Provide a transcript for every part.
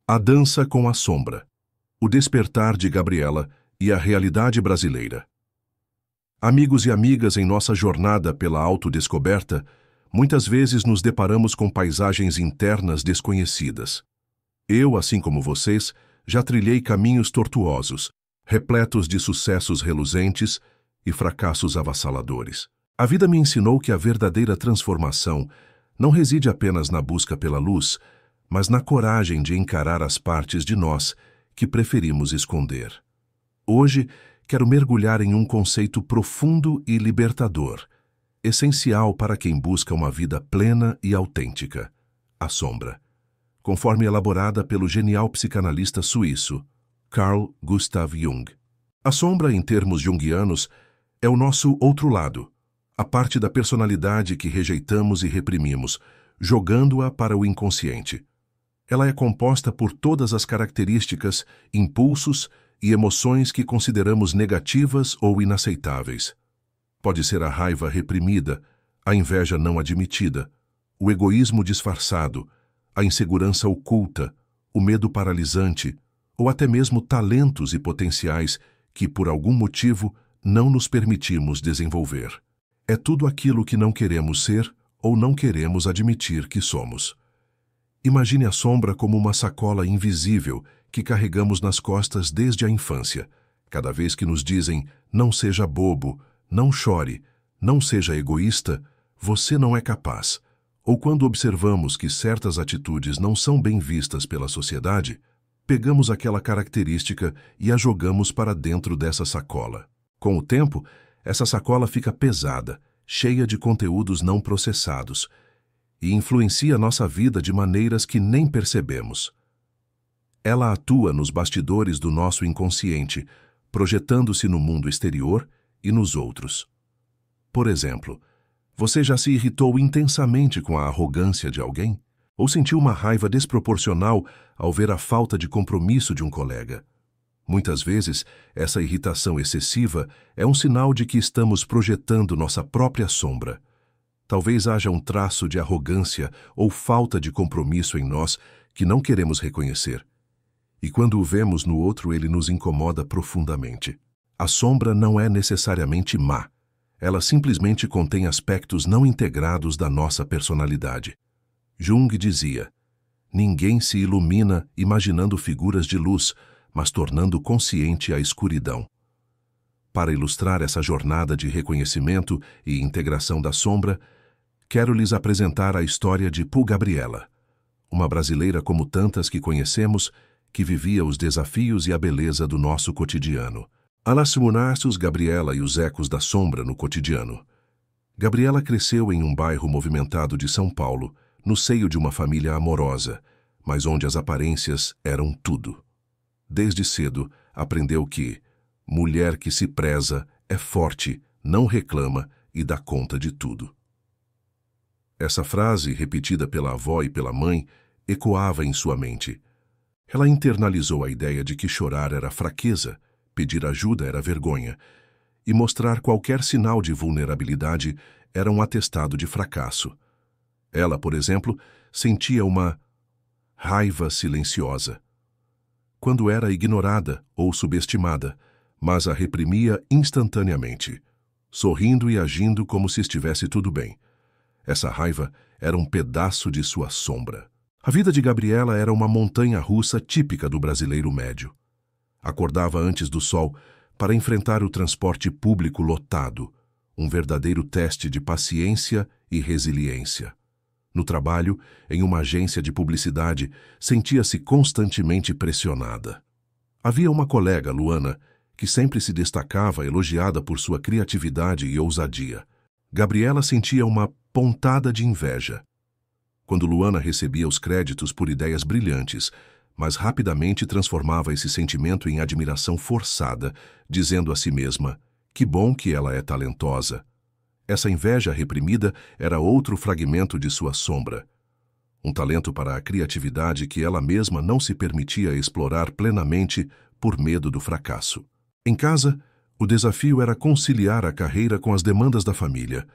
A dança com a sombra. O despertar de Gabriela e a realidade brasileira. Amigos e amigas, em nossa jornada pela autodescoberta, muitas vezes nos deparamos com paisagens internas desconhecidas. Eu, assim como vocês, já trilhei caminhos tortuosos, repletos de sucessos reluzentes e fracassos avassaladores. A vida me ensinou que a verdadeira transformação não reside apenas na busca pela luz, mas na coragem de encarar as partes de nós que preferimos esconder. Hoje, quero mergulhar em um conceito profundo e libertador, essencial para quem busca uma vida plena e autêntica: a sombra. Conforme elaborada pelo genial psicanalista suíço Carl Gustav Jung. A sombra, em termos junguianos, é o nosso outro lado, a parte da personalidade que rejeitamos e reprimimos, jogando-a para o inconsciente. Ela é composta por todas as características, impulsos e emoções que consideramos negativas ou inaceitáveis. Pode ser a raiva reprimida, a inveja não admitida, o egoísmo disfarçado, a insegurança oculta, o medo paralisante, ou até mesmo talentos e potenciais que, por algum motivo, não nos permitimos desenvolver. É tudo aquilo que não queremos ser ou não queremos admitir que somos. Imagine a sombra como uma sacola invisível que carregamos nas costas desde a infância. Cada vez que nos dizem, não seja bobo, não chore, não seja egoísta, você não é capaz. Ou quando observamos que certas atitudes não são bem vistas pela sociedade, pegamos aquela característica e a jogamos para dentro dessa sacola. Com o tempo, essa sacola fica pesada, cheia de conteúdos não processados, e influencia nossa vida de maneiras que nem percebemos. Ela atua nos bastidores do nosso inconsciente, projetando-se no mundo exterior e nos outros. Por exemplo, você já se irritou intensamente com a arrogância de alguém? Ou sentiu uma raiva desproporcional ao ver a falta de compromisso de um colega? Muitas vezes, essa irritação excessiva é um sinal de que estamos projetando nossa própria sombra. Talvez haja um traço de arrogância ou falta de compromisso em nós que não queremos reconhecer. E quando o vemos no outro, ele nos incomoda profundamente. A sombra não é necessariamente má. Ela simplesmente contém aspectos não integrados da nossa personalidade. Jung dizia: ninguém se ilumina imaginando figuras de luz, mas tornando consciente a escuridão. Para ilustrar essa jornada de reconhecimento e integração da sombra, quero lhes apresentar a história de Pu Gabriela, uma brasileira como tantas que conhecemos, que vivia os desafios e a beleza do nosso cotidiano. A lascimunarsus Gabriela e os ecos da sombra no cotidiano. Gabriela cresceu em um bairro movimentado de São Paulo, no seio de uma família amorosa, mas onde as aparências eram tudo. Desde cedo, aprendeu que mulher que se preza é forte, não reclama e dá conta de tudo. Essa frase, repetida pela avó e pela mãe, ecoava em sua mente. Ela internalizou a ideia de que chorar era fraqueza, pedir ajuda era vergonha, e mostrar qualquer sinal de vulnerabilidade era um atestado de fracasso. Ela, por exemplo, sentia uma raiva silenciosa, quando era ignorada ou subestimada, mas a reprimia instantaneamente, sorrindo e agindo como se estivesse tudo bem. Essa raiva era um pedaço de sua sombra. A vida de Gabriela era uma montanha-russa típica do brasileiro médio. Acordava antes do sol para enfrentar o transporte público lotado, um verdadeiro teste de paciência e resiliência. No trabalho, em uma agência de publicidade, sentia-se constantemente pressionada. Havia uma colega, Luana, que sempre se destacava, elogiada por sua criatividade e ousadia. Gabriela sentia uma pontada de inveja quando Luana recebia os créditos por ideias brilhantes, mas rapidamente transformava esse sentimento em admiração forçada, dizendo a si mesma: que bom que ela é talentosa. Essa inveja reprimida era outro fragmento de sua sombra. Um talento para a criatividade que ela mesma não se permitia explorar plenamente por medo do fracasso. Em casa, o desafio era conciliar a carreira com as demandas da família.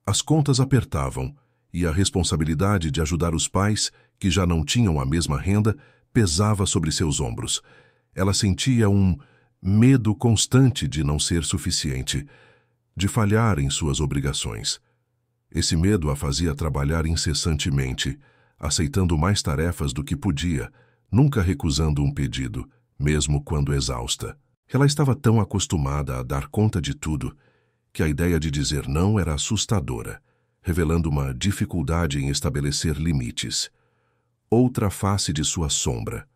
As contas apertavam, e a responsabilidade de ajudar os pais, que já não tinham a mesma renda, pesava sobre seus ombros. Ela sentia um medo constante de não ser suficiente, de falhar em suas obrigações. Esse medo a fazia trabalhar incessantemente, aceitando mais tarefas do que podia, nunca recusando um pedido, mesmo quando exausta. Ela estava tão acostumada a dar conta de tudo que a ideia de dizer não era assustadora, revelando uma dificuldade em estabelecer limites. Outra face de sua sombra.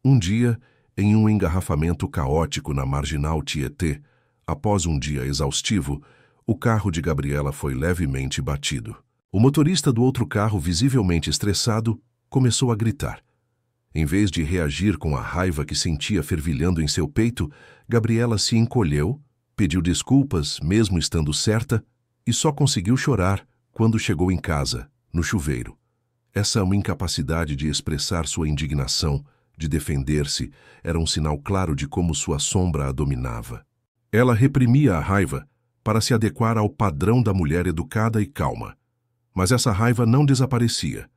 Um dia, em um engarrafamento caótico na Marginal Tietê, após um dia exaustivo, o carro de Gabriela foi levemente batido. O motorista do outro carro, visivelmente estressado, começou a gritar. Em vez de reagir com a raiva que sentia fervilhando em seu peito, Gabriela se encolheu, pediu desculpas, mesmo estando certa, e só conseguiu chorar quando chegou em casa, no chuveiro. Essa incapacidade de expressar sua indignação, de defender-se, era um sinal claro de como sua sombra a dominava. Ela reprimia a raiva para se adequar ao padrão da mulher educada e calma. Mas essa raiva não desaparecia.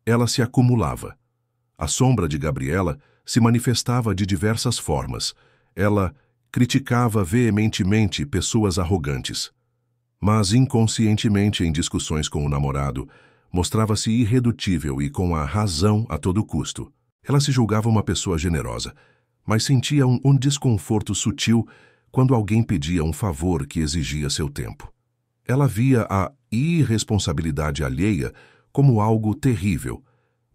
Ela se acumulava. A sombra de Gabriela se manifestava de diversas formas. Ela criticava veementemente pessoas arrogantes. Mas inconscientemente, em discussões com o namorado, mostrava-se irredutível e com a razão a todo custo. Ela se julgava uma pessoa generosa, mas sentia um desconforto sutil quando alguém pedia um favor que exigia seu tempo. Ela via a irresponsabilidade alheia como algo terrível,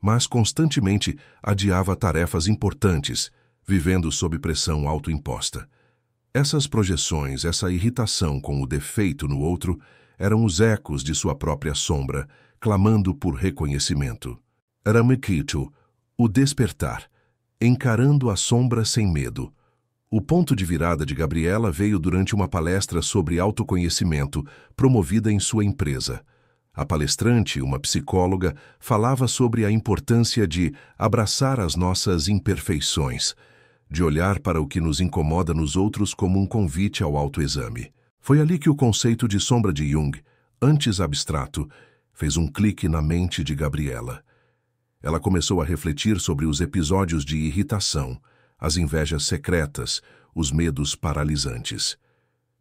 mas constantemente adiava tarefas importantes, vivendo sob pressão autoimposta. Essas projeções, essa irritação com o defeito no outro, eram os ecos de sua própria sombra, clamando por reconhecimento. Era Mikito, o despertar, encarando a sombra sem medo. O ponto de virada de Gabriela veio durante uma palestra sobre autoconhecimento promovida em sua empresa. A palestrante, uma psicóloga, falava sobre a importância de abraçar as nossas imperfeições, de olhar para o que nos incomoda nos outros como um convite ao autoexame. Foi ali que o conceito de sombra de Jung, antes abstrato, fez um clique na mente de Gabriela. Ela começou a refletir sobre os episódios de irritação, as invejas secretas, os medos paralisantes.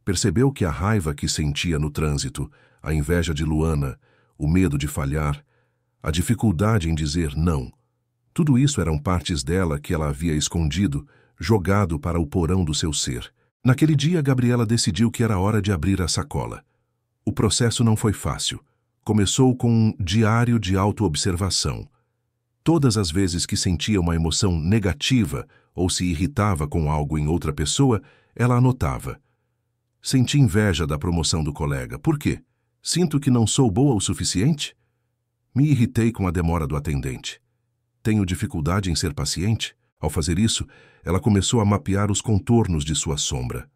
Percebeu que a raiva que sentia no trânsito, a inveja de Luana, o medo de falhar, a dificuldade em dizer não, tudo isso eram partes dela que ela havia escondido, jogado para o porão do seu ser. Naquele dia, Gabriela decidiu que era hora de abrir a sacola. O processo não foi fácil. Começou com um diário de autoobservação. Todas as vezes que sentia uma emoção negativa ou se irritava com algo em outra pessoa, ela anotava. Senti inveja da promoção do colega. Por quê? Sinto que não sou boa o suficiente? Me irritei com a demora do atendente. Tenho dificuldade em ser paciente? Ao fazer isso, ela começou a mapear os contornos de sua sombra.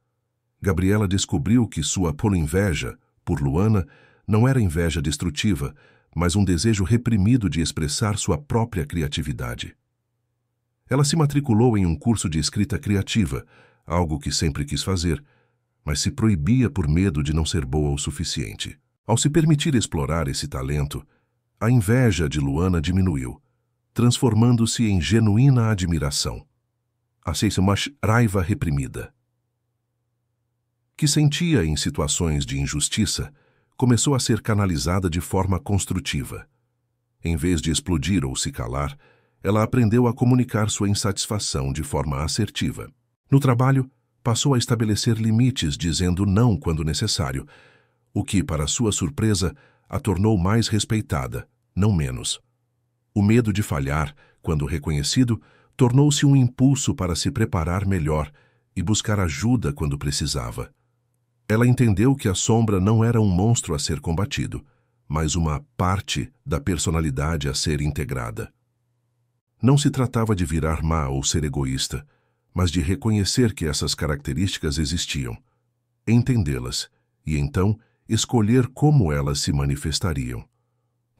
Gabriela descobriu que sua inveja por Luana não era inveja destrutiva, mas um desejo reprimido de expressar sua própria criatividade. Ela se matriculou em um curso de escrita criativa, algo que sempre quis fazer, mas se proibia por medo de não ser boa o suficiente. Ao se permitir explorar esse talento, a inveja de Luana diminuiu, transformando-se em genuína admiração. Aceita uma raiva reprimida, que sentia em situações de injustiça, começou a ser canalizada de forma construtiva. Em vez de explodir ou se calar, ela aprendeu a comunicar sua insatisfação de forma assertiva. No trabalho, passou a estabelecer limites dizendo não quando necessário, o que, para sua surpresa, a tornou mais respeitada, não menos. O medo de falhar, quando reconhecido, tornou-se um impulso para se preparar melhor e buscar ajuda quando precisava. Ela entendeu que a sombra não era um monstro a ser combatido, mas uma parte da personalidade a ser integrada. Não se tratava de virar má ou ser egoísta, mas de reconhecer que essas características existiam, entendê-las e, então, escolher como elas se manifestariam.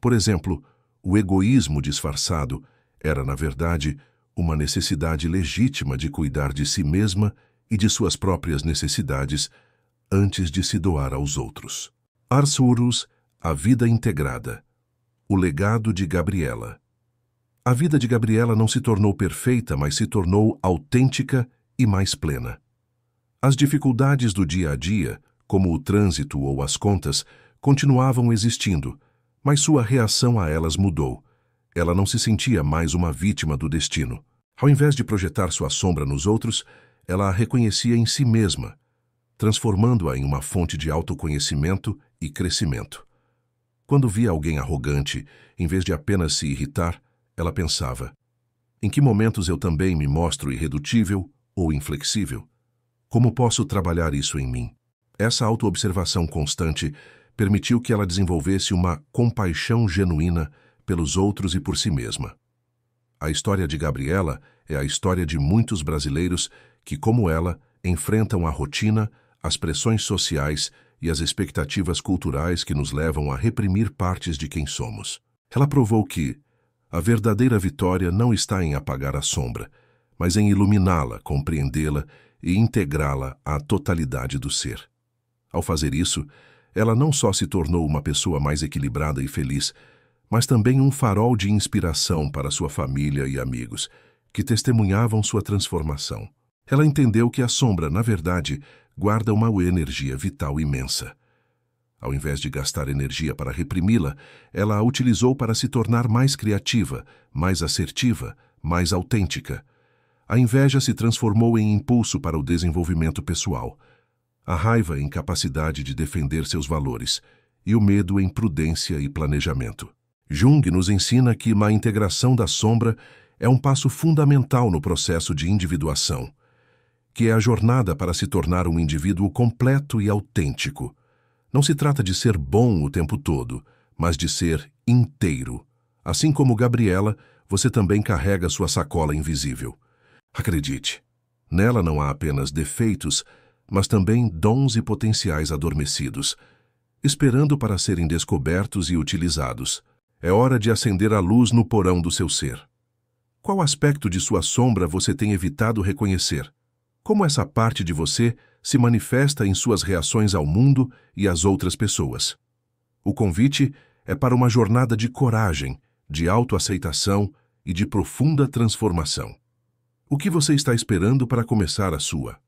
Por exemplo, o egoísmo disfarçado era, na verdade, uma necessidade legítima de cuidar de si mesma e de suas próprias necessidades antes de se doar aos outros. Ars Urus, a vida integrada. O legado de Gabriela. A vida de Gabriela não se tornou perfeita, mas se tornou autêntica e mais plena. As dificuldades do dia a dia, como o trânsito ou as contas, continuavam existindo, mas sua reação a elas mudou. Ela não se sentia mais uma vítima do destino. Ao invés de projetar sua sombra nos outros, ela a reconhecia em si mesma, transformando-a em uma fonte de autoconhecimento e crescimento. Quando via alguém arrogante, em vez de apenas se irritar, ela pensava: em que momentos eu também me mostro irredutível ou inflexível? Como posso trabalhar isso em mim? Essa autoobservação constante permitiu que ela desenvolvesse uma compaixão genuína pelos outros e por si mesma. A história de Gabriela é a história de muitos brasileiros que, como ela, enfrentam a rotina, as pressões sociais e as expectativas culturais que nos levam a reprimir partes de quem somos. Ela provou que a verdadeira vitória não está em apagar a sombra, mas em iluminá-la, compreendê-la e integrá-la à totalidade do ser. Ao fazer isso, ela não só se tornou uma pessoa mais equilibrada e feliz, mas também um farol de inspiração para sua família e amigos, que testemunhavam sua transformação. Ela entendeu que a sombra, na verdade, guarda uma energia vital imensa. Ao invés de gastar energia para reprimi-la, ela a utilizou para se tornar mais criativa, mais assertiva, mais autêntica. A inveja se transformou em impulso para o desenvolvimento pessoal, a raiva em capacidade de defender seus valores e o medo em prudência e planejamento. Jung nos ensina que a integração da sombra é um passo fundamental no processo de individuação, que é a jornada para se tornar um indivíduo completo e autêntico. Não se trata de ser bom o tempo todo, mas de ser inteiro. Assim como Gabriela, você também carrega sua sacola invisível. Acredite, nela não há apenas defeitos, mas também dons e potenciais adormecidos, esperando para serem descobertos e utilizados. É hora de acender a luz no porão do seu ser. Qual aspecto de sua sombra você tem evitado reconhecer? Como essa parte de você se manifesta em suas reações ao mundo e às outras pessoas? O convite é para uma jornada de coragem, de autoaceitação e de profunda transformação. O que você está esperando para começar a sua?